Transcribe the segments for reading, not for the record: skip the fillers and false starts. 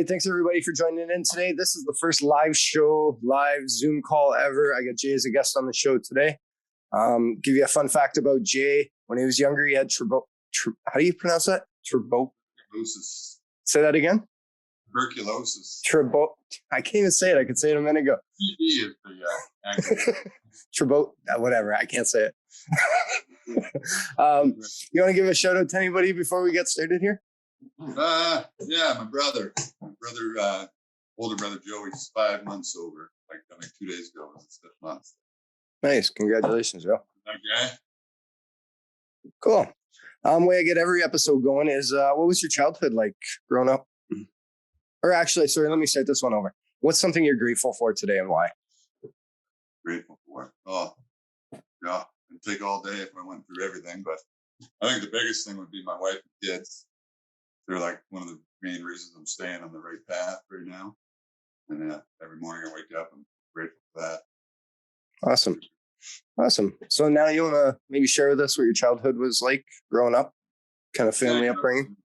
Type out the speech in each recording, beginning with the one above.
right, thanks everybody for joining in today. This is the first live Zoom call ever. I got Jay as a guest on the show today. Give you a fun fact about Jay. When he was younger, he had how do you pronounce that? Tuberculosis. Say that again. Tuberculosis. I can't even say it. I could say it a minute ago. TB is the whatever. I can't say it. You want to give a shout out to anybody before we get started here? Yeah, my brother, older brother Joe. He's 5 months sober. Like 2 days ago was his 5th month. Nice, congratulations, Joe. That guy. Cool. Way I get every episode going is what was your childhood like growing up? Or actually, sorry, let me start this one over. What's something you're grateful for today and why? Grateful for? Oh, yeah, it'd take all day if I went through everything, but I think the biggest thing would be my wife and kids. They're like one of the main reasons I'm staying on the right path right now. And every morning I wake up, I'm grateful for that. Awesome. So now you want to maybe share with us what your childhood was like growing up, kind of family upbringing?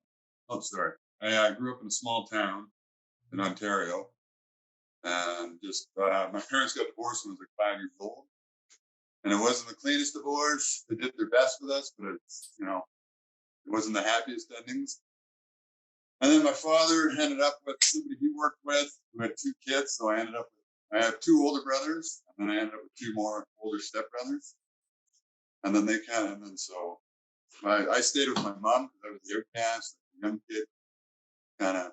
Sorry. I grew up in a small town in Ontario, and just my parents got divorced when I was like 5 years old, and it wasn't the cleanest divorce. They did their best with us, but it wasn't the happiest endings. And then my father ended up with somebody he worked with who had 2 kids, so I have 2 older brothers, and then I ended up with 2 more older stepbrothers, and then so I stayed with my mom because I was the outcast, the young kid, kind of.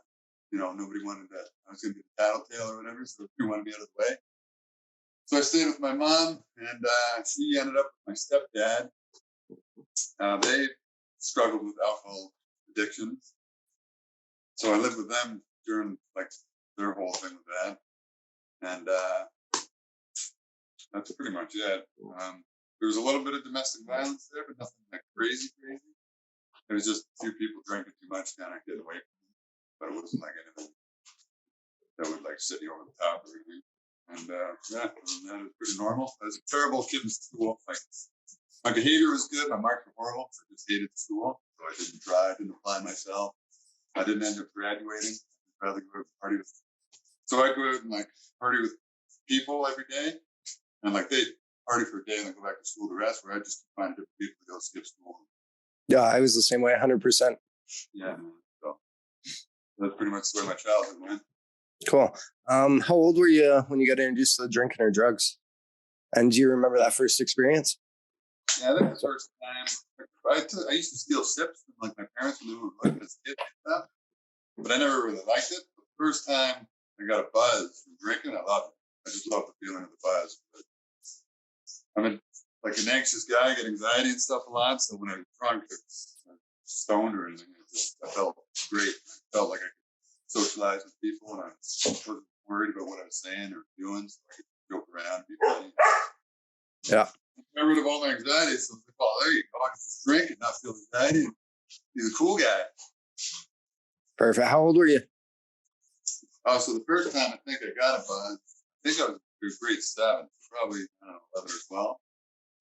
Nobody wanted that. I was going to be the tattletale or whatever, so they wanted me out of the way. So I stayed with my mom, and she ended up with my stepdad. They struggled with alcohol addictions. So I lived with them during their whole thing with that. And that's pretty much it. There was a little bit of domestic violence there, but nothing like crazy. It was just a few people drinking too much, kind of getting away from it. But it wasn't like anything that would sit you over the top or anything. And that was pretty normal. I was a terrible kid in school. My behavior was good. My marks were horrible. So I just hated school. So I didn't try. I didn't apply myself. I didn't end up graduating. I'd rather go to the party with. So I'd go out and party with people every day. And they'd party for a day and then go back to school the rest, where I just find different people to go skip school. Yeah, I was the same way, 100%. Yeah, so that's pretty much the way my childhood went. Cool. How old were you when you got introduced to the drinking or drugs? And do you remember that first experience? Yeah, that was the first time. I used to steal sips from my parents when they were looking at kids and stuff, but I never really liked it. But the first time I got a buzz from drinking, I loved it. I just loved the feeling of the buzz. But I'm an anxious guy, I get anxiety and stuff a lot. So when I was drunk, I was stoned or anything, I felt great. I felt like I could socialize with people, and I wasn't worried about what I was saying or doing, so I could joke around and be funny. Yeah. I got rid of all my anxiety, so I was like, oh, there you go. I can just drink and not feel anxiety. He's a cool guy. Perfect. How old were you? Oh, so the first time I think I got a buzz, I think I was grade 7, probably, 11 or 12.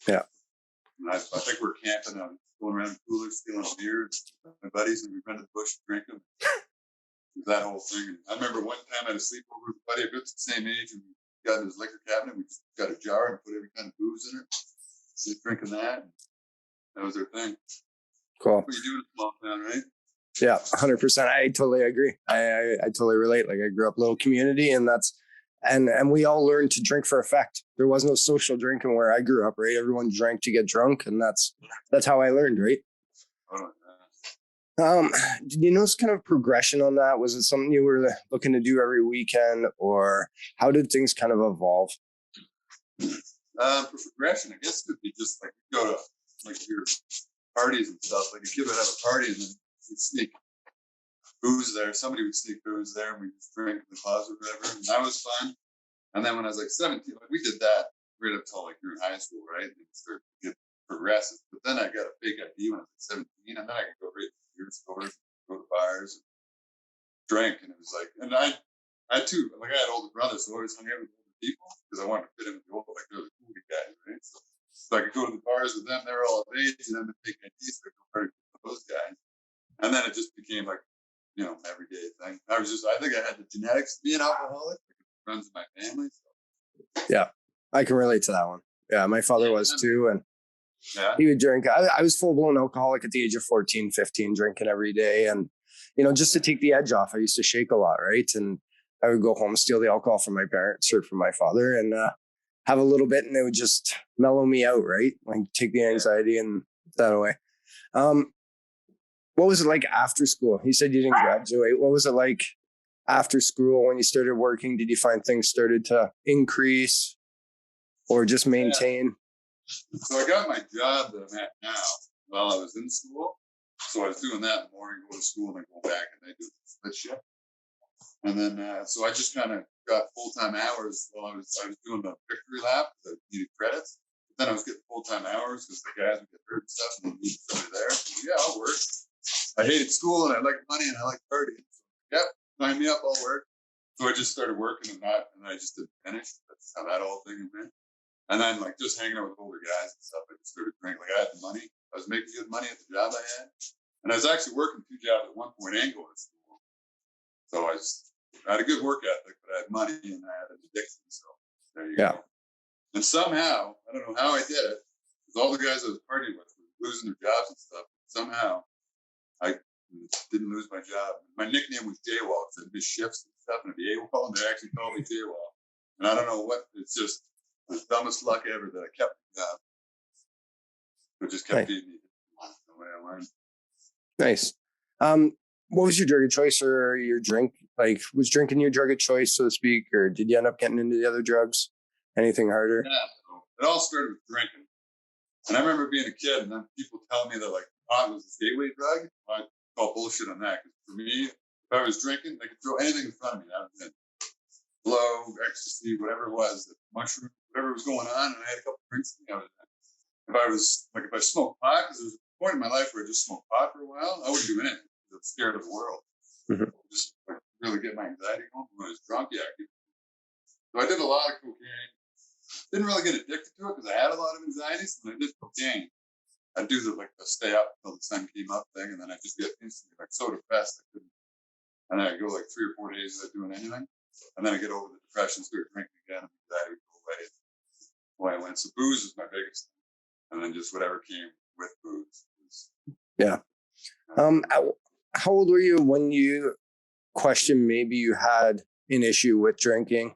Yeah. And I think we were camping. I was going around coolers, stealing beer with my buddies, and we rented the bush to drink them. That whole thing. And I remember one time I had a sleepover with a buddy of the same age, and we got in his liquor cabinet. We just got a jar and put every kind of booze in it. Just drinking that. That was our thing. Cool. What you do in a small town, right? Yeah, 100%. I totally agree. I totally relate. I grew up little community, and and we all learned to drink for effect. There was no social drinking where I grew up, right? Everyone drank to get drunk, and that's how I learned, right? Did you notice kind of progression on that? Was it something you were looking to do every weekend, or how did things kind of evolve? For progression, I guess it would be just go to your parties and stuff. A kid would have a party and then you'd sneak booze there. Somebody would sneak booze there and we'd just drink in the closet or whatever. And that was fun. And then when I was 17, we did that right up till you're in high school, right? And it started to get progressive. But then I got a fake ID when I was 17, and then I could go right to beer stores, go to bars, and drink. And it was and I had older brothers, so I always hung out with older people because I wanted to fit in with the old, they're the cool guys, right? So I could go to the bars with them. They were all of age, and then the fake IDs, so I could party with those guys. And then it just became everyday thing. I think I had the genetics to be an alcoholic. It runs in my family. So. Yeah, I can relate to that one. Yeah, my father was too. And he would drink. I was full blown alcoholic at the age of 14, 15, drinking every day. And, just to take the edge off, I used to shake a lot. Right. And I would go home, steal the alcohol from my parents or from my father and have a little bit, and it would just mellow me out. Right. Like take the anxiety and that away. What was it like after school? You said you didn't graduate. What was it like after school when you started working? Did you find things started to increase or just maintain? So I got my job that I'm at now while I was in school. So I was doing that in the morning, go to school, and then go back, and I do the split shift. And then, so I just kind of got full-time hours while I was doing the victory lap, the needed credits. But then I was getting full-time hours because the guys would get hurt and stuff, and they needed somebody there. So, yeah, I'll work. I hated school, and I liked money, and I liked partying. So, yep, sign me up, I'll work. So I just started working and I just didn't finish. That's how that whole thing went. And then, like, just hanging out with older guys and stuff, I just started drinking. Like, I had the money. I was making good money at the job I had. And I was actually working 2 jobs at one point and going to school. So I had a good work ethic, but I had money and I had an addiction. So there you go. And somehow, I don't know how I did it, because all the guys I was partying with were losing their jobs and stuff. Somehow, I didn't lose my job. My nickname was J-Wall because I'd miss shifts and stuff, and I'd be AWOL, and they actually called me J-Wall. And I don't know what, it's just the dumbest luck ever that I kept the job. It just kept feeding me the way I learned. Nice. What was your drug of choice or your drink? Like, was drinking your drug of choice, so to speak, or did you end up getting into the other drugs? Anything harder? Yeah, so it all started with drinking. And I remember being a kid and then people telling me that like pot was a gateway drug. I call bullshit on that. Because for me, if I was drinking, they could throw anything in front of me. That was it. Blow, ecstasy, whatever it was, mushroom, whatever was going on, and I had a couple drinks. If I smoked pot, because there was a point in my life where I just smoked pot for a while, I wouldn't do anything. I was scared of the world. Mm-hmm. Just really get my anxiety going. When I was drunk, so I did a lot of cocaine. Didn't really get addicted to it because I had a lot of anxiety. So when I did cocaine, I'd do the stay up until the sun came up thing, and then I'd just get instantly so depressed I couldn't. And then I'd go 3 or 4 days without doing anything. And then I get over the depression, start drinking again, and anxiety would go away. Why I went. So booze was my biggest thing. And then just whatever came with booze. Yeah. How old were you when you questioned maybe you had an issue with drinking?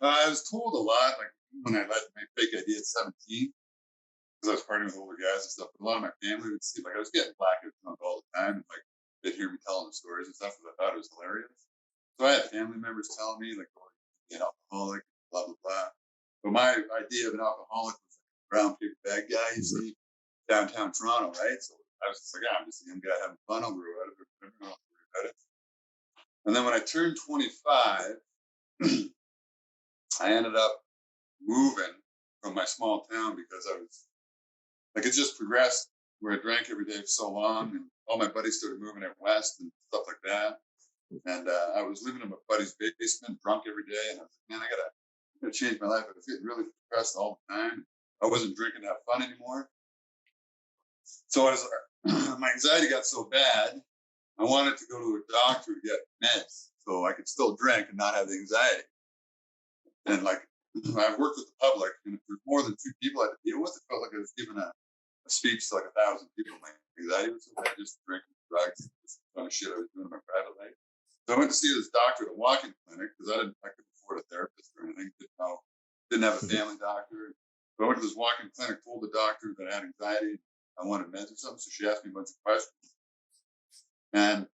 I was told a lot, like when I let my fake ID at 17, because I was partying with older guys and stuff. But a lot of my family would see, I was getting blackout drunk all the time, and they'd hear me telling the stories and stuff, because I thought it was hilarious. So I had family members telling me, you're an alcoholic, blah blah blah. But my idea of an alcoholic was like a brown paper bag guy you see downtown Toronto, right? So I was just like, I'm just a young guy having fun. I'll grow out of it. I don't know about it. And then when I turned 25, I ended up moving from my small town because I was it just progressed where I drank every day for so long, and all my buddies started moving out west and stuff like that. And I was living in my buddy's basement, drunk every day, and I was like, man, I gotta change my life. I was getting really depressed all the time. I wasn't drinking to have fun anymore. So my anxiety got so bad, I wanted to go to a doctor to get meds so I could still drink and not have the anxiety. And I've worked with the public, and if there's more than 2 people I had to deal with, it felt like I was giving a speech to 1,000 people. My anxiety was so bad, just drinking drugs, just kind of shit I was doing in my private life. So I went to see this doctor at a walk-in clinic because I couldn't afford a therapist or anything. Didn't have a family doctor. So I went to this walk-in clinic, told the doctor that I had anxiety, I wanted meds or something. So she asked me a bunch of questions. And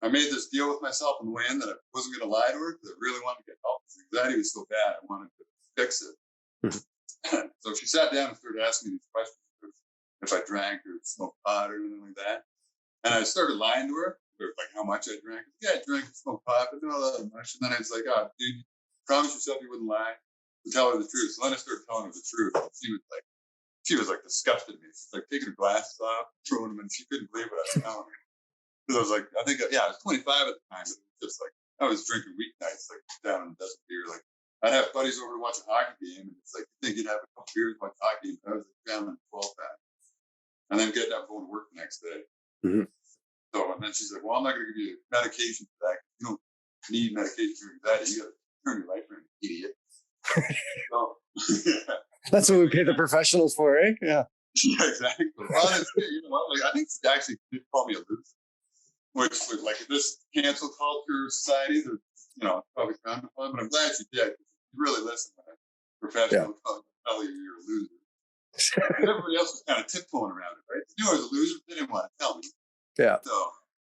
I made this deal with myself on the way in that I wasn't going to lie to her because I really wanted to get help. Because anxiety was so bad, I wanted to fix it. So she sat down and started asking me these questions. If I drank or smoked pot or anything like that. And I started lying to her, how much I drank. Yeah, I drank and smoked pot, but not that much. And then I was like, oh, dude, promise yourself you wouldn't lie. To tell her the truth. So then I started telling her the truth. And she was disgusted at me. She's taking her glasses off, throwing them, and she couldn't believe what I was telling her. Because I was I was 25 at the time, but it was just I was drinking weeknights, down in the desert beer. I'd have buddies over to watch a hockey game, and it's you think you'd have a couple beers, watch a hockey game, but I was down in 12 pack. And then getting up and going to work the next day. Mhm. So, and then she's like, well, I'm not going to give you medication for that. You don't need medication for anxiety. You got to turn your life around, idiot. So, yeah. That's what we pay the professionals for, eh? Yeah. Yeah, exactly. Well, it's, you know what? Like, I think she actually did call me a loser, which was like this cancel culture society that, you know, probably frowned upon, but I'm glad she did. You really listen when a Yeah. professional tell you you're a loser. And everybody else was kind of tiptoeing around it, right? They knew I was a loser, but they didn't want to tell me. Yeah. So,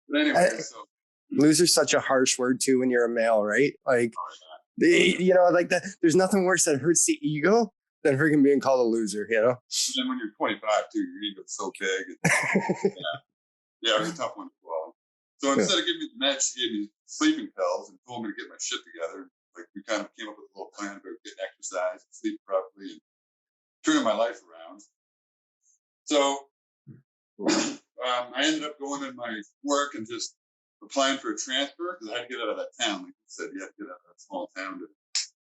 but anyway, so. Loser's such a harsh word too when you're a male, right? Like, you know, like that. There's nothing worse that hurts the ego than freaking being called a loser. You know. And then when you're 25 too, your ego's so big. Yeah, it was a tough one to swallow. So instead of giving me the meds, she gave me sleeping pills and told me to get my shit together. Like we kind of came up with a little plan about getting exercise, and sleep properly, and turning my life around. So I ended up going in my work and just applying for a transfer because I had to get out of that town. Like you said, you had to get out of that small town to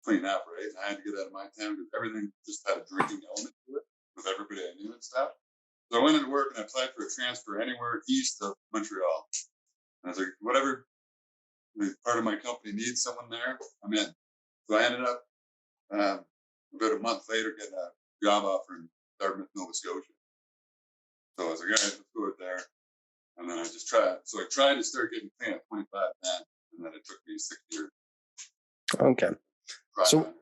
clean up, right? And I had to get out of my town because everything just had a drinking element to it with everybody I knew and stuff. So I went into work and I applied for a transfer anywhere east of Montreal. And I was like, whatever part of my company needs someone there, I'm in. So I ended up about a month later getting a job offer in Dartmouth, Nova Scotia. So I was like, all right, let's go out there. And then I just tried. So I tried to start getting clean at 25 then. And then it took me 6 years. Okay. So,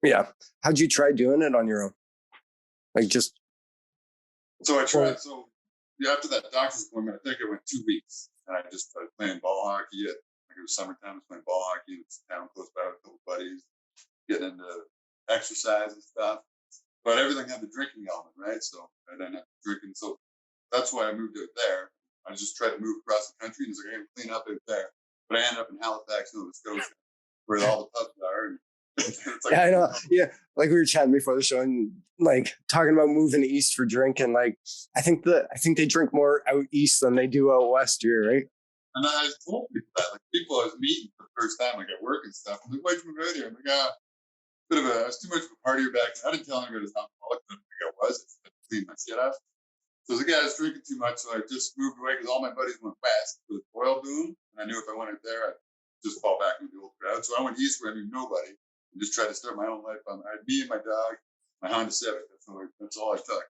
yeah. How'd you try doing it on your own? Like just. So I tried. So after that doctor's appointment, I think it went 2 weeks. And I just started playing ball hockey at, like it was summertime, I was playing ball hockey in this town close by with a couple buddies, getting into exercise and stuff. But everything had the drinking element, right? So I didn't have drinking. So that's why I moved out there. I just tried to move across the country and was like, I'm going to clean up out there. But I ended up in Halifax, Nova Scotia, where all the pubs are. And it's like, yeah, I know. Yeah, like we were chatting before the show, and like talking about moving east for drinking. Like, I think they drink more out east than they do out west here, right? And I told people that, like people I was meeting for the first time, like at work and stuff. I'm like, why'd you move out here? I'm like, I was too much of a partier back. I didn't tell anybody I was alcoholic. I didn't think I was. I just had to clean my shit up. So I was like, I was drinking too much, so I just moved away because all my buddies went west for the oil boom, and I knew if I went out there, I'd just fall back into the old crowd. So I went east where I knew nobody and just tried to start my own life. I had me and my dog, my Honda Civic. That's all I took.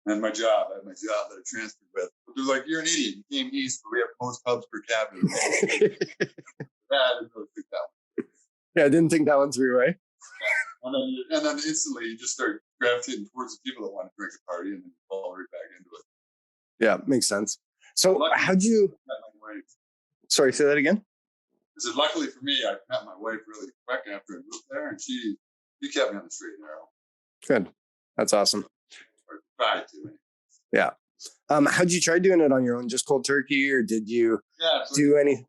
And my job, I had my job that I transferred with. But they're like, you're an idiot. You came east, but we have the most pubs per capita. I didn't really think that one. Yeah, I didn't think that one through, right? And then instantly you just start gravitating towards the people that want to drink a party, and then you fall right back into it. Yeah, makes sense. So how'd you? Sorry, say that again. I said, luckily for me, I met my wife really quick after I moved there, and she kept me on the straight and narrow. Good, that's awesome. Or tried to. Yeah. How'd you try doing it on your own? Just cold turkey, or did you do any?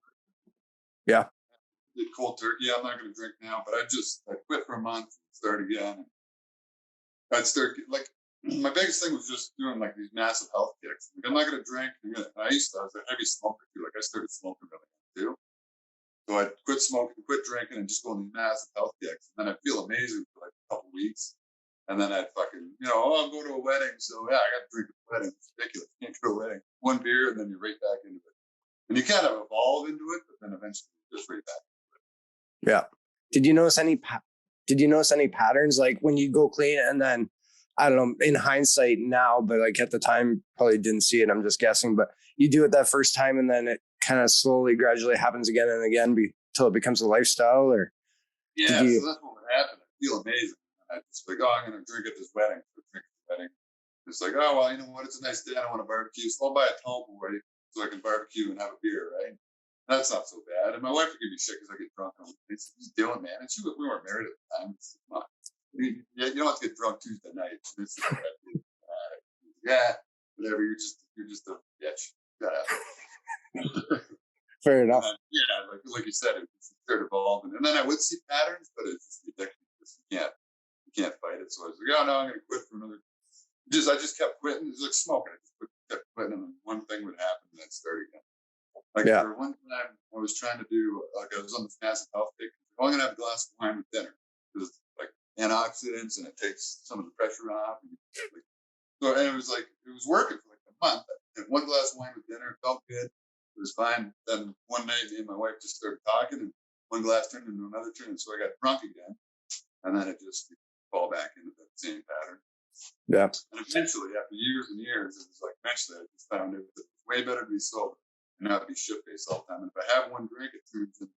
Yeah. Did cold turkey. I'm not going to drink now, but I quit for a month, start again. I'd start like my biggest thing was just doing like these massive health kicks. Like, I'm not going to drink. I was a heavy smoker too. Like I started smoking really young too. So I'd quit smoking, quit drinking, and just go on these massive health kicks. And then I'd feel amazing for like a couple weeks. And then I'd fucking, I'm going to a wedding. So yeah, I got to drink at the wedding. It's ridiculous. You can't go to a wedding. One beer, and then you're right back into it. And you kind of evolve into it, but then eventually you're just right back into it. Yeah. Did you notice any patterns like when you go clean and then, I don't know, in hindsight now, but like at the time probably didn't see it. I'm just guessing, but you do it that first time and then it kind of slowly, gradually happens again and again until it becomes a lifestyle, or? Yeah, so that's what would happen. I feel amazing. I just like, I'm going to drink at this wedding. It's like, oh, well, you know what? It's a nice day. I don't want to barbecue. So I'll buy a tall boy so I can barbecue and have a beer, right? That's not so bad. And my wife would give me shit because I get drunk on Wednesdays. What are you doing, man? And we weren't married at the time. It's not, you don't have to get drunk Tuesday night. It's like, yeah, whatever. You're just a bitch. Shut up. Fair enough. Yeah, like you said, it started evolving. And then I would see patterns, but it's just the addiction. You can't fight it. So I was like, oh no, I'm going to quit for another. I just kept quitting. It was like smoking. I just kept quitting, and then one thing would happen, and then start again. Like for one time, I was trying to do, like I was on this massive health kick. I'm going to have a glass of wine with dinner because it's like antioxidants and it takes some of the pressure off. And it was working for like a month. had one glass of wine with dinner, felt good, it was fine. Then one night, me and my wife just started talking, and one glass turned into another turn, and so I got drunk again, and then it just fall back into that same pattern. Yeah. And eventually, after years and years, it was like eventually I just found it was way better to be sober and not to be shit-faced all the time. And if I have one drink, it turns into.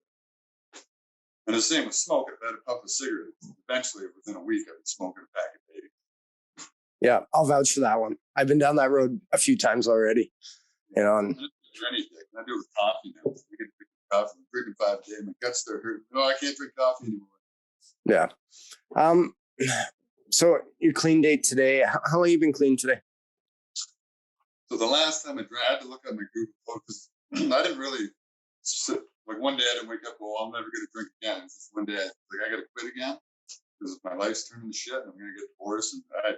And the same with smoke. If I had a puff of cigarettes, eventually within a week, I'd be smoking a pack of 80. Yeah, I'll vouch for that one. I've been down that road a few times already. You know, and Anything. I do it with coffee now. I get to drink coffee. I'm drinking 5 a day. My guts start hurting. No, I can't drink coffee anymore. yeah. So your clean date today, how long you been clean today? So the last time I had to look at my group because I didn't really sit. Like one day I didn't wake up, well, I'm never going to drink again. It's just one day I got to quit again because my life's turning to shit. And I'm going to get divorced, and I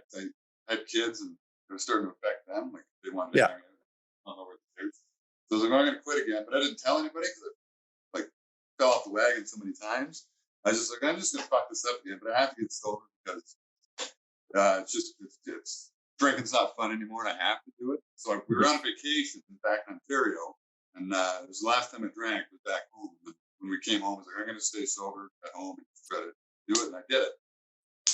had kids, and it was starting to affect them. Like they wanted to hang out. I don't know what to do. So I was like, I'm going to quit again, but I didn't tell anybody because I fell off the wagon so many times. I was just like, I'm just going to fuck this up again, but I have to get sober because it's drinking's not fun anymore, and I have to do it. So we were on a vacation back in Ontario, and it was the last time I drank was back home. And when we came home, I was like, I'm going to stay sober at home and try to do it, and I did it.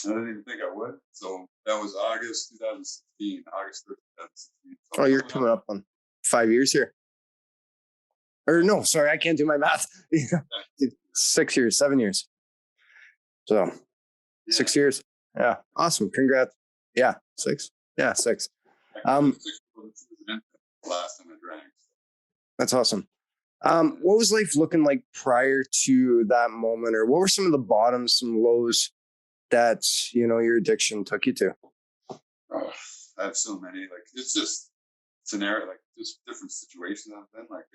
And I didn't even think I would. So that was August 2016, August 3rd, 2016. So you're coming up on 5 years here. Or no, sorry, I can't do my math. 6 years, 7 years. So 6 years. Yeah. Awesome. Congrats. Yeah. 6. Yeah. 6. Last time I drank. That's awesome. What was life looking like prior to that moment, or what were some of the bottoms, some lows that, your addiction took you to? Oh, I have so many, like, it's just scenario, like just different situations I've been like,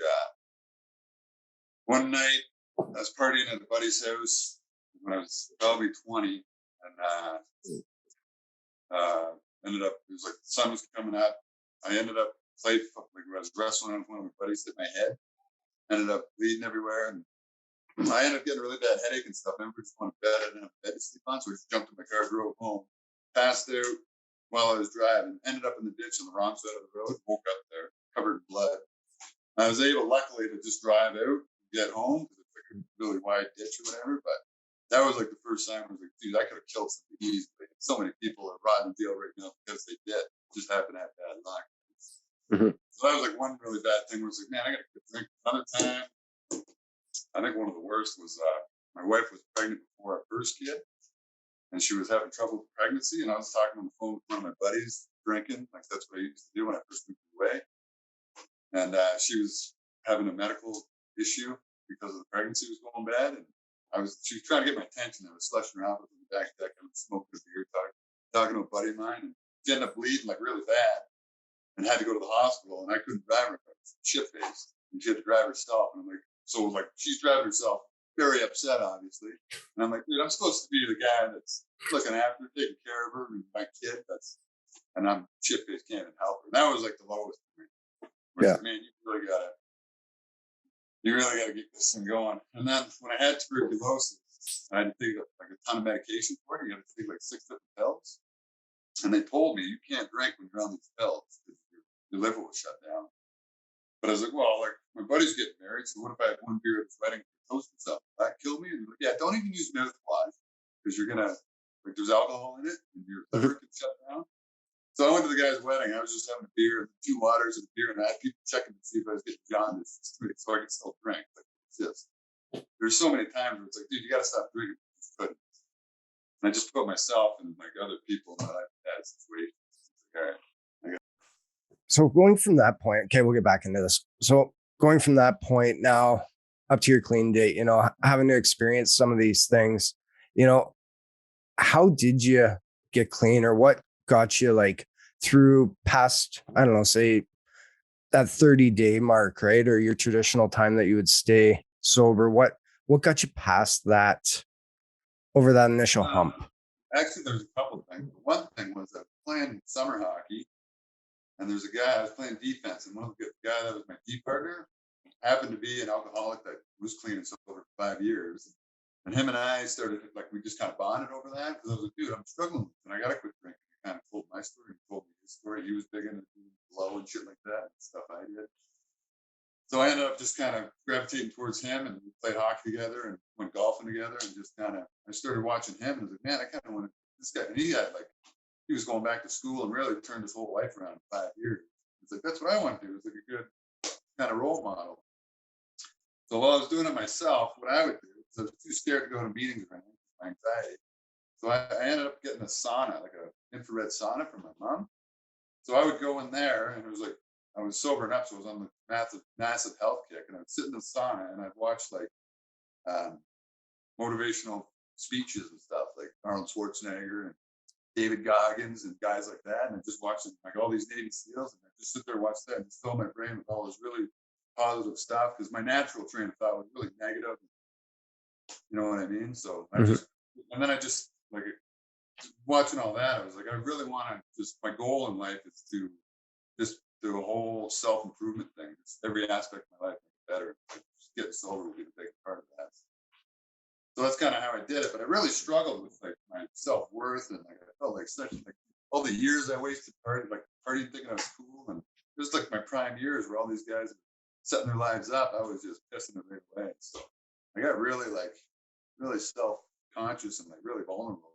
one night I was partying at a buddy's house when I was probably 20, and ended up, it was like the sun was coming up. I ended up I was wrestling with one of my buddies, hit my head, ended up bleeding everywhere, and I ended up getting a really bad headache and stuff. I remember just going to bed. I didn't have a bed to sleep on, so I just jumped in my car, drove home, passed out while I was driving, ended up in the ditch on the wrong side of the road, woke up there covered in blood. I was able, luckily, to just drive out, get home, because it's like a really wide ditch or whatever. But that was like the first time I was like, dude, I could have killed somebody easily. So many people are rotting in jail right now because they did. Just happened to have bad luck. Mm-hmm. So that was like one really bad thing. Was like, man, I got to quit drinking. Another time, I think one of the worst was my wife was pregnant before our first kid, and she was having trouble with pregnancy. And I was talking on the phone with one of my buddies, drinking. Like that's what I used to do when I first moved away. And she was having a medical issue because of the pregnancy was going bad, and she was trying to get my attention. I was slushing around with her in the back deck, and smoking a beer, talking to a buddy of mine, and she ended up bleeding like really bad, and had to go to the hospital. And I couldn't drive her; I was shit faced, and she had to drive herself. And I'm like, so like she's driving herself, very upset, obviously. And I'm like, dude, I'm supposed to be the guy that's looking after her, taking care of her, and my kid. And I'm shit faced, can't even help her. And that was like the lowest for me. Yeah. Like, man, you really gotta get this thing going. And then when I had tuberculosis, I had to take like a ton of medication for it. You had to take like 6 different pills. And they told me you can't drink when you're on these pills because your liver will shut down. But I was like, well, like my buddy's getting married, so what if I had one beer at his wedding and toast himself? Will that kill me? And they're like, yeah, don't even use mouthwash because you're gonna there's alcohol in it and your liver can shut down. So I went to the guy's wedding. I was just having a beer, 2 waters and a beer, and I had people checking to see if I was getting jaundice, so I could still drink. Like, there's so many times where it's like, dude, you got to stop drinking. And I just put myself and like other people in that situation. Like, all right. So going from that point, okay, we'll get back into this. So going from that point now up to your clean date, having to experience some of these things, how did you get clean, or what got you like through past, I don't know, say that 30-day mark, right? Or your traditional time that you would stay sober. What got you past that, over that initial hump? Actually, there's a couple of things. One thing was I was playing summer hockey, and there's a guy, I was playing defense, and one of the guy that was my D partner happened to be an alcoholic that was clean and sober for 5 years. And him and I started, like, we just kind of bonded over that, because I was like, dude, I'm struggling, and I got to quit drinking. He kind of told my story and told me his story. He was big into blow and shit like that and stuff I did. So I ended up just kind of gravitating towards him, and we played hockey together and went golfing together, and just kind of I started watching him and I was like, man, I kind of want to this guy. And he was going back to school and really turned his whole life around in 5 years. It's like that's what I want to do. It's like a good kind of role model. So while I was doing it myself, what I would do is I was too scared to go to meetings or anything, my anxiety. So I ended up getting a sauna, like an infrared sauna from my mom. So I would go in there, and it was like I was sobering up, so I was on the massive health kick, and I'd sit in the sauna and I'd watch like motivational speeches and stuff, like Arnold Schwarzenegger and David Goggins and guys like that, and I just watched like all these Navy SEALs, and I just sit there and watch that and just fill my brain with all this really positive stuff because my natural train of thought was really negative. You know what I mean? So I just, and then I just like watching all that, I was like, I really want to just, my goal in life is to just do a whole self-improvement thing. Just every aspect of my life make it better. Just getting sober would be the big part of that. So that's kind of how I did it. But I really struggled with like my self-worth, and like I felt like such like all the years I wasted partying thinking I was cool, and it was like my prime years where all these guys were setting their lives up. I was just pissing it right away. So I got really self-conscious and like really vulnerable.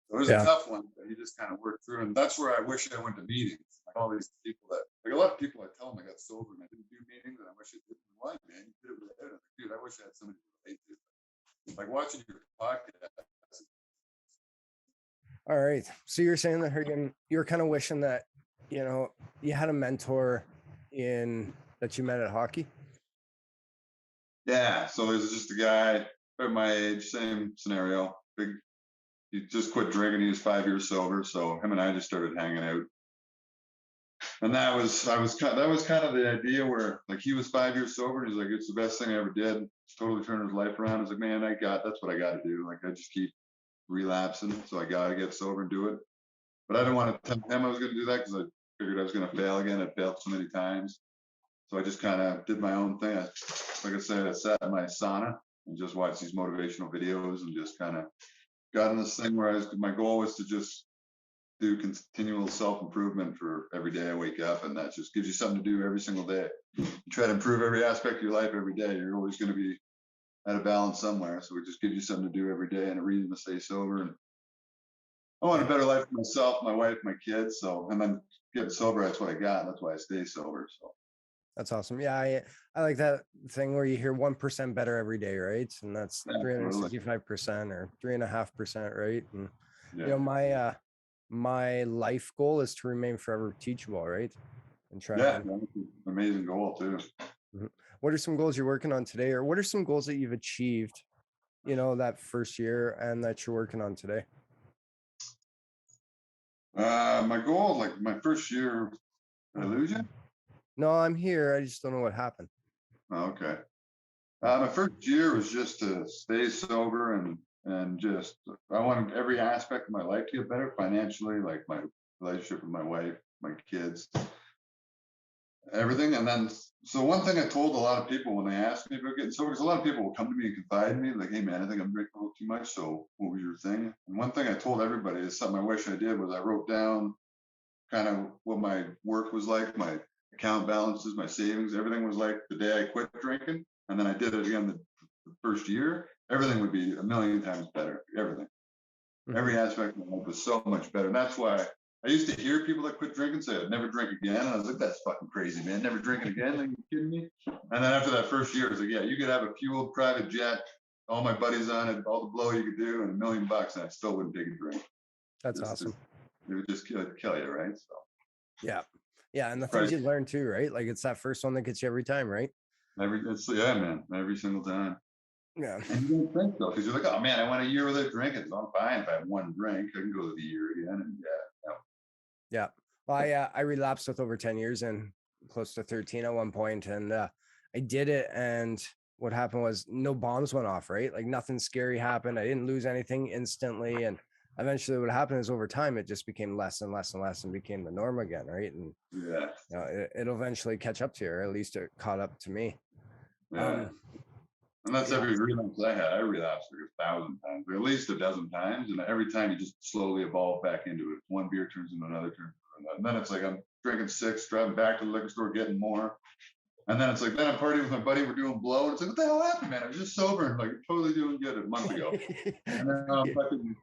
So it was a tough one, but you just kind of work through, and that's where I wish I went to meetings. Like all these people that, like a lot of people, I tell them I got sober and I didn't do meetings, and I wish I did. Why, man? You did it without it. Like, dude, I wish I had somebody to relate to. Like watching your podcast. All right. So you're saying that you're kind of wishing that, you had a mentor that you met at hockey. Yeah. So there's just a guy at my age, same scenario. He just quit drinking. He was 5 years sober. So him and I just started hanging out. And that was kind of the idea where like he was 5 years sober. And he's like, it's the best thing I ever did. Totally turned his life around. I was like, man, that's what I got to do. Like I just keep relapsing. So I got to get sober and do it. But I didn't want to tell him I was going to do that because I figured I was going to fail again. I failed so many times. So I just kind of did my own thing. Like I said, I sat in my sauna and just watched these motivational videos and just kind of got in this thing where my goal was to just do continual self-improvement for every day I wake up, and that just gives you something to do every single day. You try to improve every aspect of your life every day. You're always going to be at a balance somewhere. So it just gives you something to do every day and a reason to stay sober. And I want a better life for myself, my wife, my kids. So, and then getting sober, that's what I got. That's why I stay sober. So that's awesome. Yeah, I like that thing where you hear 1% better every day, right? And that's 365% or 3.5%, right? And my life goal is to remain forever teachable, right? And try. Yeah, amazing goal too. What are some goals you're working on today, or what are some goals that you've achieved, that first year and that you're working on today? My goal, like my first year, did I lose you? No, I'm here. I just don't know what happened. Oh, okay. My first year was just to stay sober and just I wanted every aspect of my life to get better financially, like my relationship with my wife, my kids, everything. And then so one thing I told a lot of people when they asked me about getting sober, because a lot of people will come to me and confide in me, like, hey man, I think I'm drinking a little too much. So what was your thing? And one thing I told everybody is something I wish I did was I wrote down kind of what my work was like, my account balances, my savings, everything was like the day I quit drinking. And then I did it again the first year, everything would be a million times better. Everything. Every aspect of my life was so much better. And that's why I used to hear people that quit drinking say, I'd never drink again. And I was like, that's fucking crazy, man. Never drinking again. Like, you kidding me? And then after that first year, I was like, yeah, you could have a fueled private jet, all my buddies on it, all the blow you could do, and $1 million, and I still wouldn't take a drink. That's awesome. It would just kill you, right? So yeah. And the things you learn too, right? Like it's that first one that gets you every time, right? Man, every single time. Yeah. And you don't think though, because you're like, oh man, I went a year without drinking. So I'm fine if I have one drink. I can go to the year again. And yeah. Well, I relapsed with over 10 years and close to 13 at one point, and I did it. And what happened was no bombs went off, right? Like nothing scary happened. I didn't lose anything instantly. And eventually what happened is over time, it just became less and less and less and became the norm again. Right. And it'll eventually catch up to you, or at least it caught up to me. Yeah. And that's Yeah. every relapse I had. I relapsed like 1,000 times, or at least a dozen times. And every time you just slowly evolve back into it. One beer turns into another, turns into another. And then it's like I'm drinking six, driving back to the liquor store, getting more. And then it's like, then I'm partying with my buddy, we're doing blow. And it's like, what the hell happened, man? I was just sober and like totally doing good a month ago. And then I'm fucking,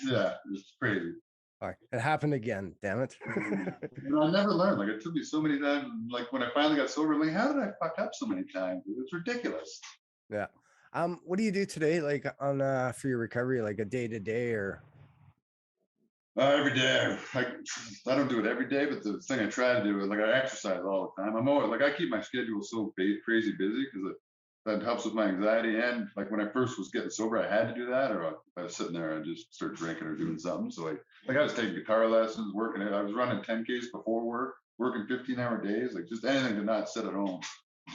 yeah, it's crazy. All right. It happened again. Damn it. And I never learned. Like it took me so many times. Like when I finally got sober, like, how did I fuck up so many times? It's ridiculous. Yeah. What do you do today, like on for your recovery, like a day to day or? Every day. I don't do it every day, but the thing I try to do is like I exercise all the time. I'm always like I keep my schedule so crazy busy because that helps with my anxiety. And like when I first was getting sober, I had to do that, or I was sitting there and just start drinking or doing something. So like I was taking guitar lessons, working. I was running 10Ks before work, working 15-hour days, like just anything to not sit at home.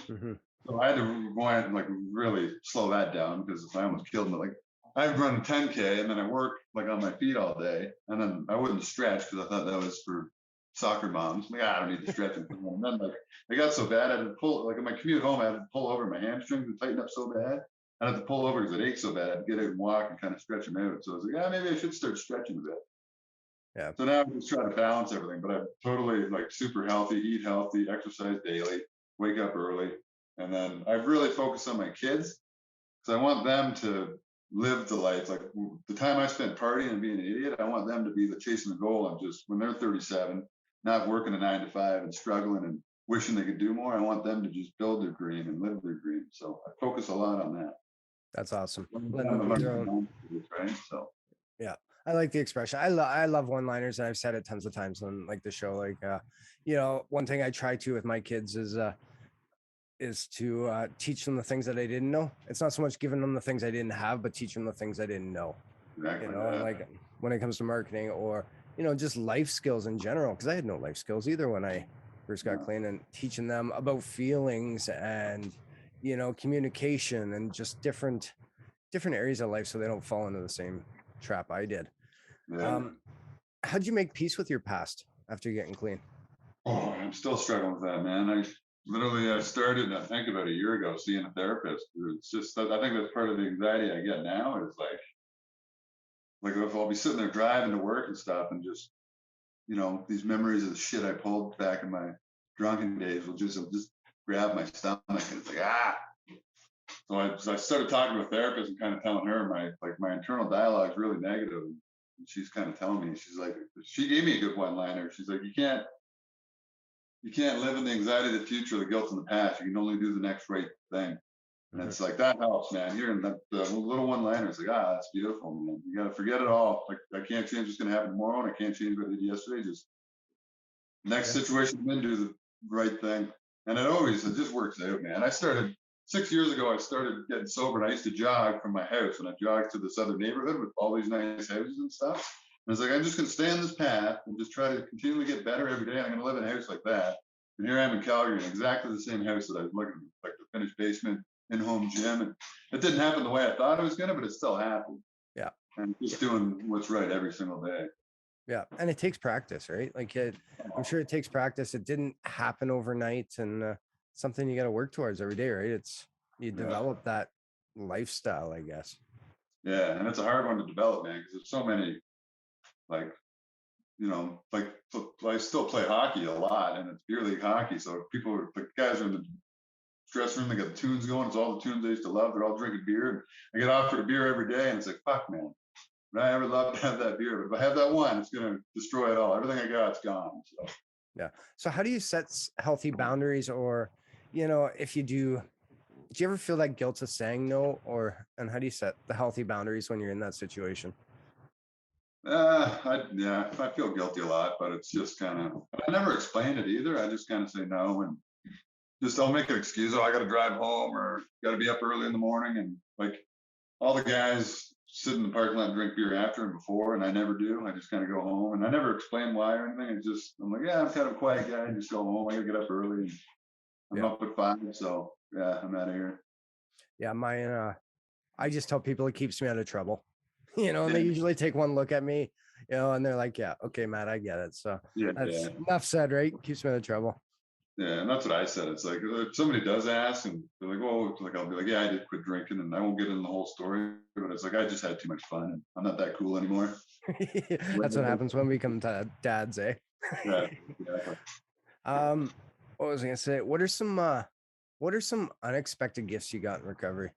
Mm-hmm. So I had to go and like really slow that down because I almost killed me. Like I would run 10K and then I work like on my feet all day, and then I wouldn't stretch because I thought that was for soccer moms. Like I don't need to stretch. And then like I got so bad I had to pull like on my commute home I had to pull over my hamstrings and tighten up so bad. I had to pull over because it ached so bad. I had to get out and walk and kind of stretch them out. So I was like, maybe I should start stretching a bit. Yeah. So now I'm just trying to balance everything, but I'm totally like super healthy, eat healthy, exercise daily, wake up early. And then I've really focused on my kids because I want them to live the life. Like the time I spent partying and being an idiot, I want them to be the chasing the goal and just when they're 37, not working a 9 to 5 and struggling and wishing they could do more. I want them to just build their dream and live their dream. So I focus a lot on that. That's awesome. Letting them be their own. Right. So yeah. I like the expression. I love one-liners, and I've said it tons of times on like the show. Like, one thing I try to with my kids is to teach them the things that I didn't know. It's not so much giving them the things I didn't have, but teach them the things I didn't know. exactly. And like when it comes to marketing or just life skills in general, because I had no life skills either when I first got clean, and teaching them about feelings and communication and just different areas of life so they don't fall into the same trap I did. Yeah. How'd you make peace with your past after getting clean? Oh, I'm still struggling with that, man. I started, I think about a year ago, seeing a therapist. It's just, I think that's part of the anxiety I get now is like if I'll be sitting there driving to work and stuff and just, these memories of the shit I pulled back in my drunken days will just grab my stomach and it's like, ah. So I started talking to a therapist and kind of telling her my internal dialogue is really negative. And she's kind of telling me, she's like, she gave me a good one-liner. She's like, you can't live in the anxiety of the future, the guilt in the past. You can only do the next right thing. And it's like, that helps, man. Hearing that the little one-liner, it's like, that's beautiful, man. You got to forget it all. Like, I can't change what's going to happen tomorrow, and I can't change what I did yesterday. Just next situation, then do the right thing. And it just works out, man. 6 years ago, I started getting sober, and I used to jog from my house, and I jogged to this other neighborhood with all these nice houses and stuff. And it's like, I'm just going to stay on this path and just try to continually get better every day. I'm going to live in a house like that. And here I am in Calgary, in exactly the same house that I was looking at, like the finished basement, in-home gym. And it didn't happen the way I thought it was going to, but it still happened. Yeah. And just doing what's right every single day. Yeah. And it takes practice, right? Like I'm sure it takes practice. It didn't happen overnight, and something you got to work towards every day, right? You develop that lifestyle, I guess. Yeah. And it's a hard one to develop, man, because there's so many, like, I still play hockey a lot, and it's beer league hockey. So the guys are in the dressing room, they got the tunes going. It's all the tunes I used to love. They're all drinking beer. And I get offered a beer every day, and it's like, fuck, man. Would I ever love to have that beer? But if I have that one, it's going to destroy it all. Everything I got's gone. So. Yeah. So how do you set healthy boundaries, or, if you do you ever feel that guilt of saying no, and how do you set the healthy boundaries when you're in that situation? I feel guilty a lot, but it's just kind of, I never explain it either. I just kind of say no and just I'll make an excuse. Oh, I got to drive home or got to be up early in the morning. And like all the guys sit in the parking lot and drink beer after and before, and I never do. I just kind of go home and I never explain why or anything. I'm like, yeah, I'm kind of a quiet guy. I just go home. I got to get up early. And I'm up at 5. So yeah, I'm out of here. Yeah. I just tell people it keeps me out of trouble. And they usually take one look at me, and they're like, yeah, okay, Matt, I get it. So that's enough said, right? Keeps me out of trouble. Yeah, and that's what I said. It's like if somebody does ask and they're like, "Oh," it's like I'll be like, "Yeah, I did quit drinking," and I won't get into the whole story. But it's like I just had too much fun, and I'm not that cool anymore. That's what happens when we become dads, eh? Yeah, exactly. What was I gonna say? What are some unexpected gifts you got in recovery?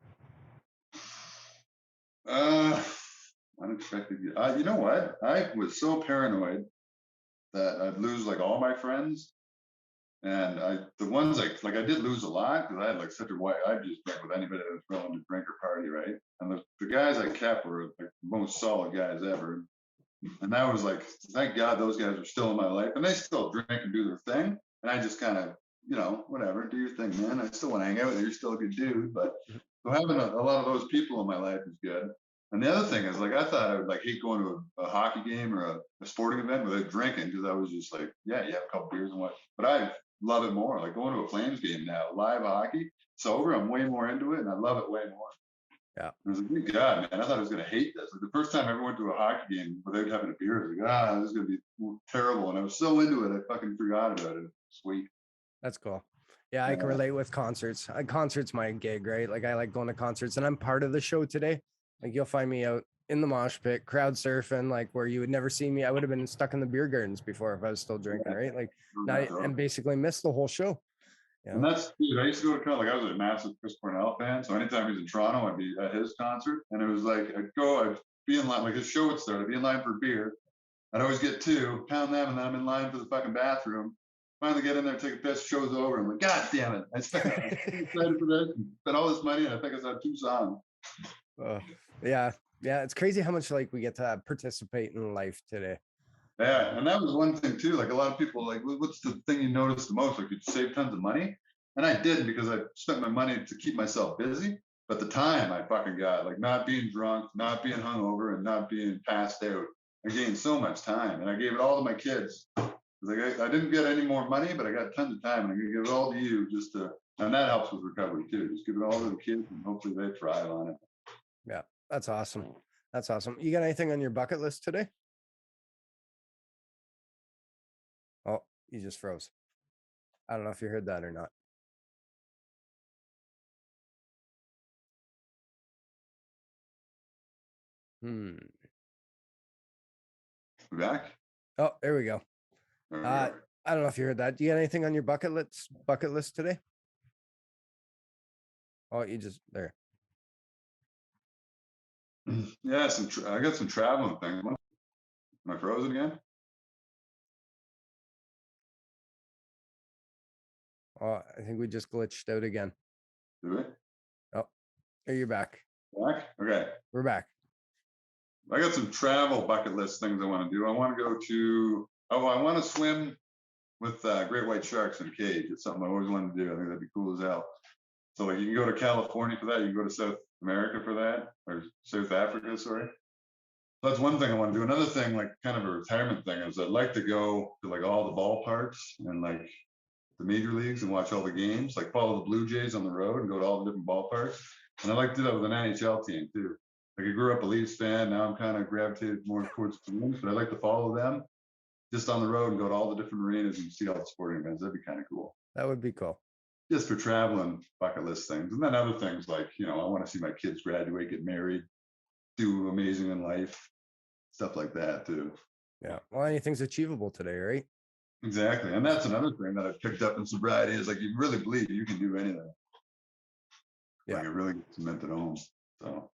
Uh, unexpected. You know what? I was so paranoid that I'd lose like all my friends. And the ones like I did lose a lot because I had like such a white. I just drank with anybody that was willing to drink or party, right? And the guys I kept were like the most solid guys ever. And that was like, thank God those guys are still in my life, and they still drink and do their thing. And I just kind of, whatever, do your thing, man. I still want to hang out with you. You're still a good dude, but so having a lot of those people in my life is good. And the other thing is, like, I thought I would like hate going to a hockey game or a sporting event without drinking because I was just like, yeah, you have a couple beers and what. But I love it more. Like going to a Flames game now, live hockey, sober. I'm way more into it, and I love it way more. Yeah. I was like, good God, man, I thought I was going to hate this. Like the first time I ever went to a hockey game without having a beer, I was like, this is going to be terrible. And I was so into it, I fucking forgot about it. Sweet. That's cool. Yeah, I can relate with concerts. Concerts my gig, right? Like I like going to concerts, and I'm part of the show today. Like you'll find me out in the mosh pit, crowd surfing, like where you would never see me. I would have been stuck in the beer gardens before if I was still drinking, right? Like not and basically missed the whole show. And that's, dude, I used to go to like I was a massive Chris Cornell fan. So anytime he's in Toronto, I'd be at his concert. And it was like I'd be in line, like his show would start, I'd be in line for beer. I'd always get two, pound them, and then I'm in line for the fucking bathroom. Finally get in there, take a piss, show's over. I'm like, God damn it. I'm so excited for this and spent all this money, and I think I saw 2 songs. Yeah. It's crazy how much like we get to participate in life today. Yeah, and that was one thing too. Like a lot of people, like, what's the thing you noticed the most? Like, you save tons of money, and I did because I spent my money to keep myself busy. But the time I fucking got, like, not being drunk, not being hungover, and not being passed out, I gained so much time, and I gave it all to my kids. Like I didn't get any more money, but I got tons of time, and I'm gonna give it all to you, and that helps with recovery too. Just give it all to the kids, and hopefully they thrive on it. Yeah, that's awesome. That's awesome. You got anything on your bucket list today? Oh, you just froze. I don't know if you heard that or not. Back? Oh, there we go. I don't know if you heard that. Do you got anything on your bucket list today? Oh, you just there. Yeah, I got some traveling things. Am I frozen again? Oh, I think we just glitched out again. Do we? Oh, there you're back. Back? Okay. We're back. I got some travel bucket list things I want to do. I want to go to, I want to swim with great white sharks in a cage. It's something I always wanted to do. I think that'd be cool as hell. So like you can go to California for that. You can go to South America for that, or South Africa, sorry. That's one thing I want to do. Another thing, like kind of a retirement thing, is I'd like to go to like all the ballparks and like the major leagues and watch all the games, like follow the Blue Jays on the road and go to all the different ballparks. And I like to do that with an NHL team too. Like I grew up a Leafs fan. Now I'm kind of gravitated more towards the Twins, but I like to follow them just on the road and go to all the different arenas and see all the sporting events. That'd be kind of cool. That would be cool. Just for traveling bucket list things. And then other things like, I want to see my kids graduate, get married, do amazing in life, stuff like that too. Yeah. Well, anything's achievable today, right? Exactly. And that's another thing that I've picked up in sobriety is like you really believe you can do anything. Yeah. Like it really gets cemented home. So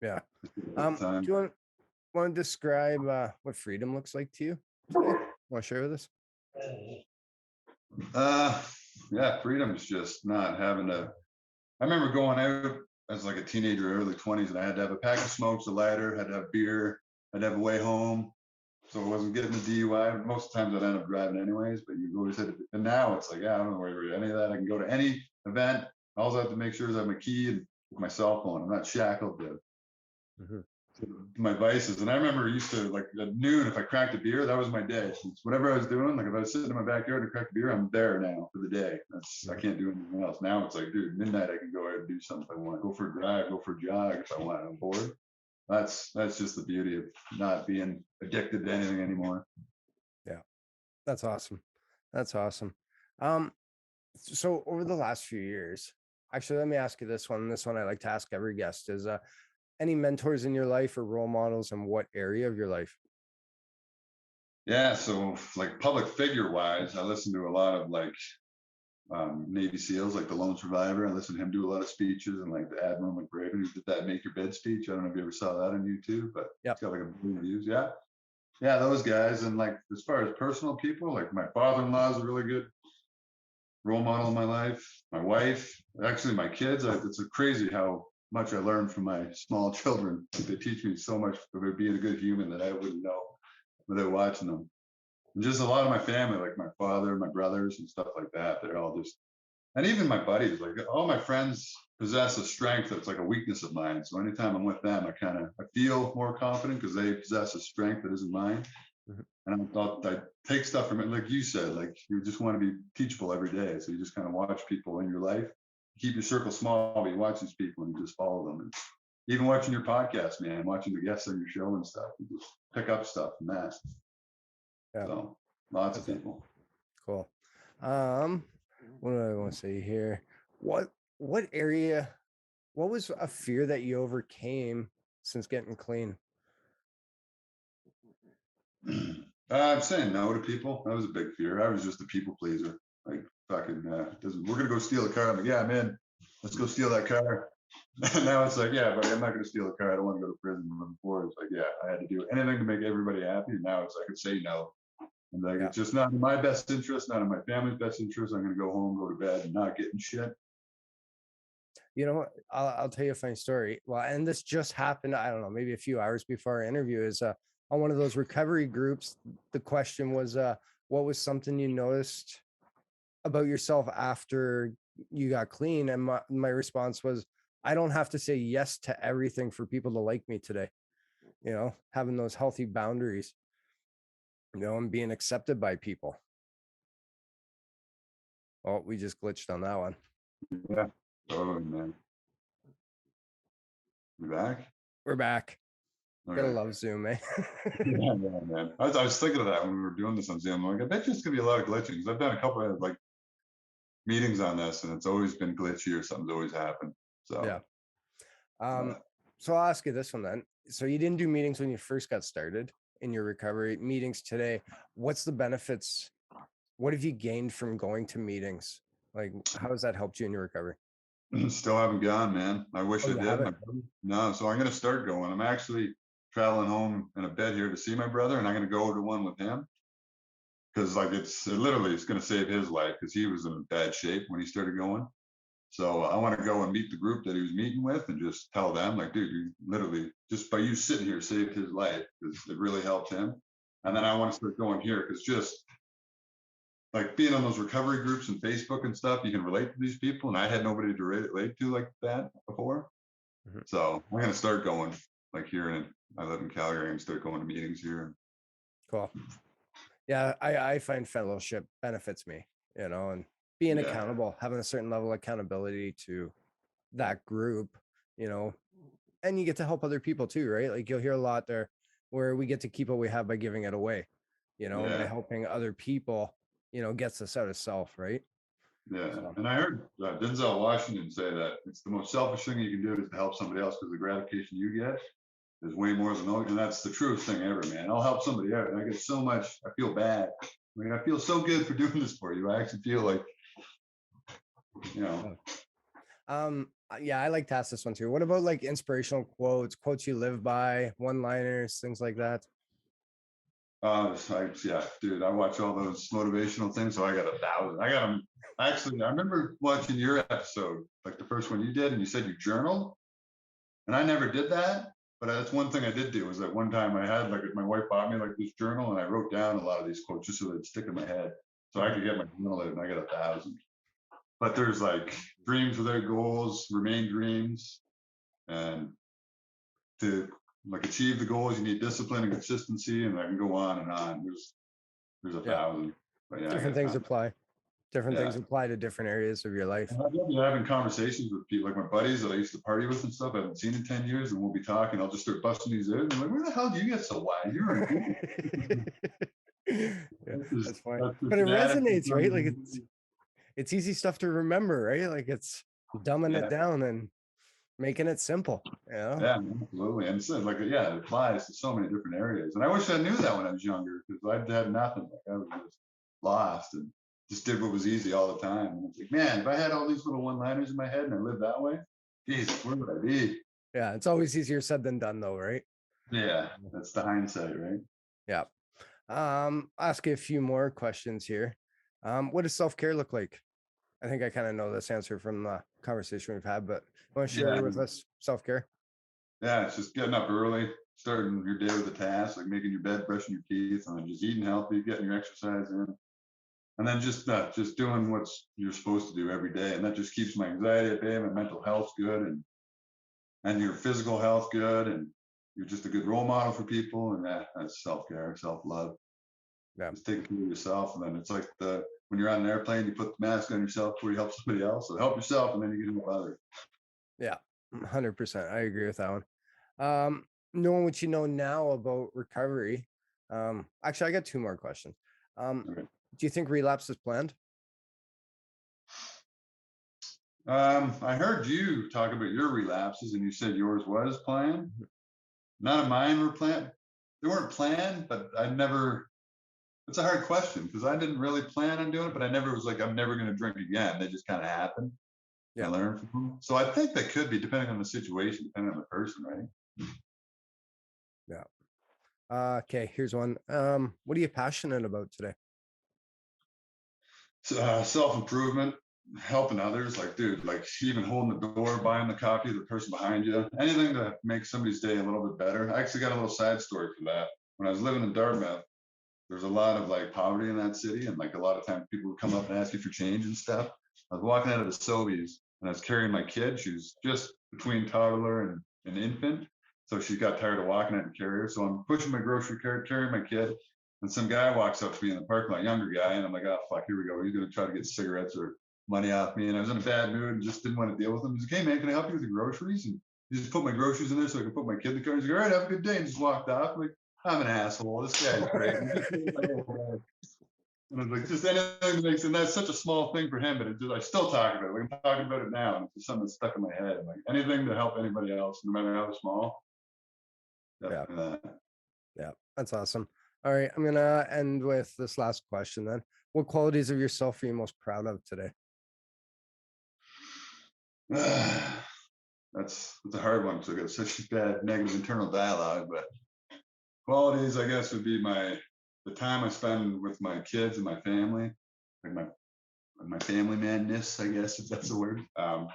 yeah. Do you want to describe what freedom looks like to you today? Want to share with us? Yeah, freedom is just not having to. I remember going out as like a teenager, early 20s, and I had to have a pack of smokes, a lighter, had to have beer, had to have a way home. So I wasn't getting the DUI. Most of the times I'd end up driving anyways, but you always had to. And now it's like, I don't worry about any of that. I can go to any event. All I have to make sure is I have my key and my cell phone. I'm not shackled to my vices. And I remember I used to like at noon, if I cracked a beer, that was my day. It's whatever I was doing. Like if I was sitting in my backyard and cracked a beer, I'm there now for the day. I can't do anything else. Now it's like, dude, midnight I can go out and do something if I want. Go for a drive, go for a jog if I want. I'm bored. That's just the beauty of not being addicted to anything anymore. Yeah. That's awesome. That's awesome. So over the last few years, actually, let me ask you this one. This one I like to ask every guest is any mentors in your life or role models in what area of your life? Yeah, so like public figure wise, I listen to a lot of like Navy SEALs, like the lone survivor. I listen to him do a lot of speeches, and like the Admiral McRaven who did that "Make Your Bed" speech. I don't know if you ever saw that on YouTube, but Yep. it's got like a billion views. Yeah, yeah, those guys. And like as far as personal people, like my father-in-law is a really good role model in my life. My wife, actually, my kids. It's crazy how much I learned from my small children. They teach me so much about being a good human that I wouldn't know without watching them. And just a lot of my family, like my father, my brothers, and stuff like that. They're all just, and even my buddies, like all my friends possess a strength that's like a weakness of mine. So anytime I'm with them, I feel more confident because they possess a strength that isn't mine. Mhm. And I thought I take stuff from it, like you said, like you just want to be teachable every day. So you just kind of watch people in your life, keep your circle small, but you watch these people and you just follow them. And even watching your podcast, man, watching the guests on your show and stuff, you just pick up stuff from that. Yeah. So lots of That's people. cool. What do I want to say here? What area? What was a fear that you overcame since getting clean? I'm saying no to people. That was a big fear. I was just a people pleaser. Like fucking, we're gonna go steal a car. I'm like, yeah, man, let's go steal that car. And now it's like, yeah, but I'm not gonna steal a car. I don't want to go to prison. Before it's like, yeah, I had to do anything to make everybody happy. And now it's like I could say no. And like, Yeah. it's just not in my best interest, not in my family's best interest. I'm gonna go home, go to bed, and not getting shit. You know what? I'll tell you a funny story. Well, and this just happened, I don't know, maybe a few hours before our interview is on one of those recovery groups. The question was, what was something you noticed about yourself after you got clean? And my response was, I don't have to say yes to everything for people to like me today. You know, having those healthy boundaries, you know, and being accepted by people. Oh, we just glitched on that one. Yeah, totally, man. You back? We're back. Okay. Gotta love Zoom, eh? Yeah, man. I was thinking of that when we were doing this on Zoom. I'm like, I bet you it's gonna be a lot of glitching because I've done a couple of like meetings on this, and it's always been glitchy or something's always happened. Yeah. So, So I'll ask you this one then. So you didn't do meetings when you first got started in your recovery. Meetings today. What's the benefits? What have you gained from going to meetings? Like, how has that helped you in your recovery? still haven't gone, man. I wish Oh, I you did. haven't? No, so I'm gonna start going. I'm actually traveling home in a bed here to see my brother, and I'm gonna go to one with him because like it's gonna save his life because he was in bad shape when he started going. So I want to go and meet the group that he was meeting with and just tell them, like, dude, you literally just by you sitting here saved his life because it really helped him. And then I want to start going here because just like being on those recovery groups and Facebook and stuff, you can relate to these people. And I had nobody to relate to like that before. Mm-hmm. So I'm going to start going like here. And I live in Calgary and start going to meetings here. Cool. Yeah, I find fellowship benefits me, you know, and being accountable, having a certain level of accountability to that group, you know, and you get to help other people too, right? Like you'll hear a lot there where we get to keep what we have by giving it away, you know, by helping other people, you know, gets us out of self, right? Yeah. So. And I heard Denzel Washington say that it's the most selfish thing you can do is to help somebody else because the gratification you get is way more than and that's the truest thing ever, man. I'll help somebody out and I get so much, I feel bad. I mean, I feel so good for doing this for you. I actually feel like, you know. Yeah, I like to ask this one too. What about like inspirational quotes you live by, one-liners, things like that? Yeah, dude, I watch all those motivational things. So I got 1,000. I got them. Actually, I remember watching your episode, like the first one you did, and you said you journaled. And I never did that. But that's one thing I did do is that one time I had like my wife bought me like this journal and I wrote down a lot of these quotes just so they'd stick in my head. So I could get my journal out and I got 1,000. But there's like dreams without goals, remain dreams. And to like achieve the goals, you need discipline and consistency. And I can go on and on. There's 1,000. But yeah, different things apply. Different things apply to different areas of your life. And I've been having conversations with people like my buddies that I used to party with and stuff. I haven't seen in 10 years, and we'll be talking. I'll just start busting these out. And I'm like, where the hell do you get so wide? You're yeah, that's fine. But it resonates, right? Like it's easy stuff to remember, right? Like it's dumbing it Yeah. down and making it simple. Yeah, absolutely. And so like, yeah, it applies to so many different areas. And I wish I knew that when I was younger because I had nothing. Like I was just lost and just did what was easy all the time. And it's like, man, if I had all these little one-liners in my head and I lived that way, Jesus, where would I be? Yeah, it's always easier said than done, though, right? Yeah, that's the hindsight, right? Yeah. Ask you a few more questions here. What does self-care look like? I think I kind of know this answer from the conversation we've had, but you want to share Yeah, with us self-care? yeah, it's just getting up early, starting your day with a task, like making your bed, brushing your teeth, and then just eating healthy, getting your exercise in, and then just doing what you're supposed to do every day, and that just keeps my anxiety at bay, my mental health good, and your physical health good, and you're just a good role model for people, and that's self-care, self-love. Yeah. Just taking care of yourself, and then it's like when you're on an airplane, you put the mask on yourself before you help somebody else. So help yourself, and then you can help others. Yeah, 100%. I agree with that one. Knowing what you know now about recovery, actually, I got two more questions. Okay. Do you think relapse is planned? I heard you talk about your relapses, and you said yours was planned. None of mine were planned. They weren't planned, but I never. It's a hard question because I didn't really plan on doing it, but I never was like, I'm never going to drink again. They just kind of happened. I Yeah. learned from them. So I think that could be depending on the situation, depending on the person, right? Yeah. Okay, here's one. What are you passionate about today? Self-improvement, helping others, like dude, like even holding the door, buying the coffee to the person behind you, anything to make somebody's day a little bit better. I actually got a little side story for that. When I was living in Dartmouth, there's a lot of like poverty in that city, and like a lot of times people would come up and ask you for change and stuff. I was walking out of the Sobeys and I was carrying my kid. She was just between toddler and an infant, so she got tired of walking out and carry her. So I'm pushing my grocery cart, carrying my kid, and some guy walks up to me in the parking lot, younger guy, and I'm like, oh fuck, here we go. He's gonna try to get cigarettes or money off me, and I was in a bad mood and just didn't want to deal with him. He's like, hey man, can I help you with the groceries? And he just put my groceries in there so I can put my kid in the car. He's like, all right, have a good day, and just walked off. I'm like, I'm an asshole. This guy's great. And it's like just anything that makes, and that's such a small thing for him, but it just, I still talk about it. Like I'm talking about it now, and it's just something that's stuck in my head. I'm like anything to help anybody else, no matter how small. Yeah. Definitely Yeah, that's awesome. All right, I'm gonna end with this last question then. What qualities of yourself are you most proud of today? that. That's a hard one because I got such a bad negative internal dialogue. But qualities, I guess, would be the time I spend with my kids and my family, like my family manness, I guess, if that's a word. I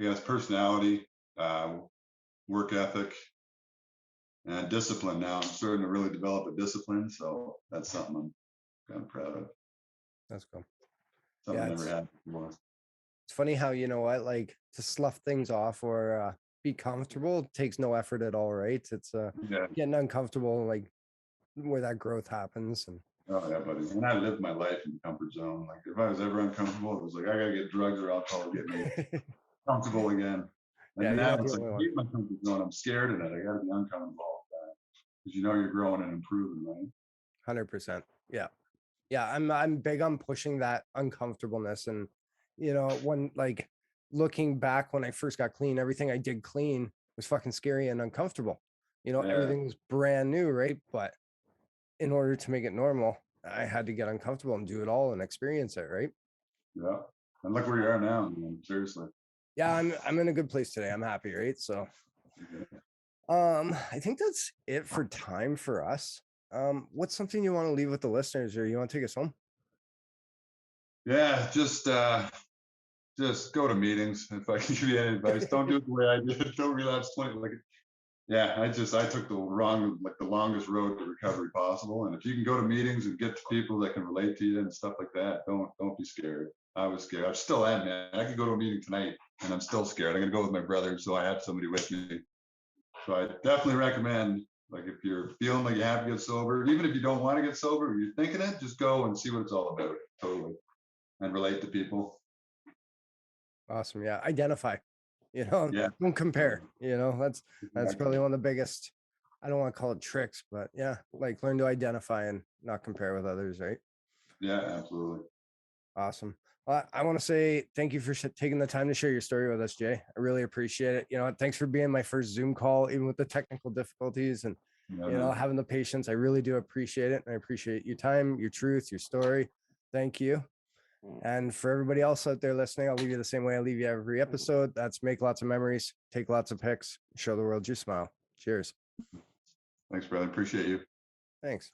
guess personality, uh, work ethic, and discipline. Now I'm starting to really develop a discipline, so that's something I'm kind of proud of. That's cool. Something Yeah, I never had before. it's funny how you know what, like to slough things off or be comfortable takes no effort at all, right? It's Yeah. getting uncomfortable, like where that growth happens. And Oh yeah, buddy. And I lived my life in the comfort zone. Like if I was ever uncomfortable, it was like I gotta get drugs or alcohol to get me comfortable again. yeah, And you're now not the it's like only I one. hate my comfort zone. I'm scared of it. I gotta be uncomfortable all the time. Because you know you're growing and improving, right? 100%. Yeah. Yeah, I'm big on pushing that uncomfortableness. And when like looking back when I first got clean, everything I did clean was fucking scary and uncomfortable. Yeah, Everything was brand new, right? But in order to make it normal, I had to get uncomfortable and do it all and experience it, right? yeah. And look where you are now, man. Seriously. Yeah, I'm in a good place today. I'm happy, right? So I think that's it for time for us. What's something you want to leave with the listeners, or you want to take us home? Yeah, just go to meetings. If I can give you any advice, don't do it the way I did. Don't relapse 20. Like, yeah, I took the longest road to recovery possible. And if you can go to meetings and get to people that can relate to you and stuff like that, don't be scared. I was scared. I'm still am, man. I could go to a meeting tonight and I'm still scared. I'm gonna go with my brother, so I have somebody with me. So I definitely recommend, like, if you're feeling like you have to get sober, even if you don't want to get sober, you're thinking it, just go and see what it's all about. Totally, and relate to people. Awesome. Yeah. Identify, Yeah. don't compare, that's Exactly. probably one of the biggest, I don't want to call it tricks, but yeah, like learn to identify and not compare with others, right? Yeah, absolutely. Awesome. I want to say thank you for taking the time to share your story with us, Jay. I really appreciate it. You know, thanks for being my first Zoom call, even with the technical difficulties and, having the patience. I really do appreciate it. And I appreciate your time, your truth, your story. Thank you. And for everybody else out there listening, I'll leave you the same way I leave you every episode. That's make lots of memories, take lots of pics, show the world your smile. Cheers. Thanks, brother. Appreciate you. Thanks.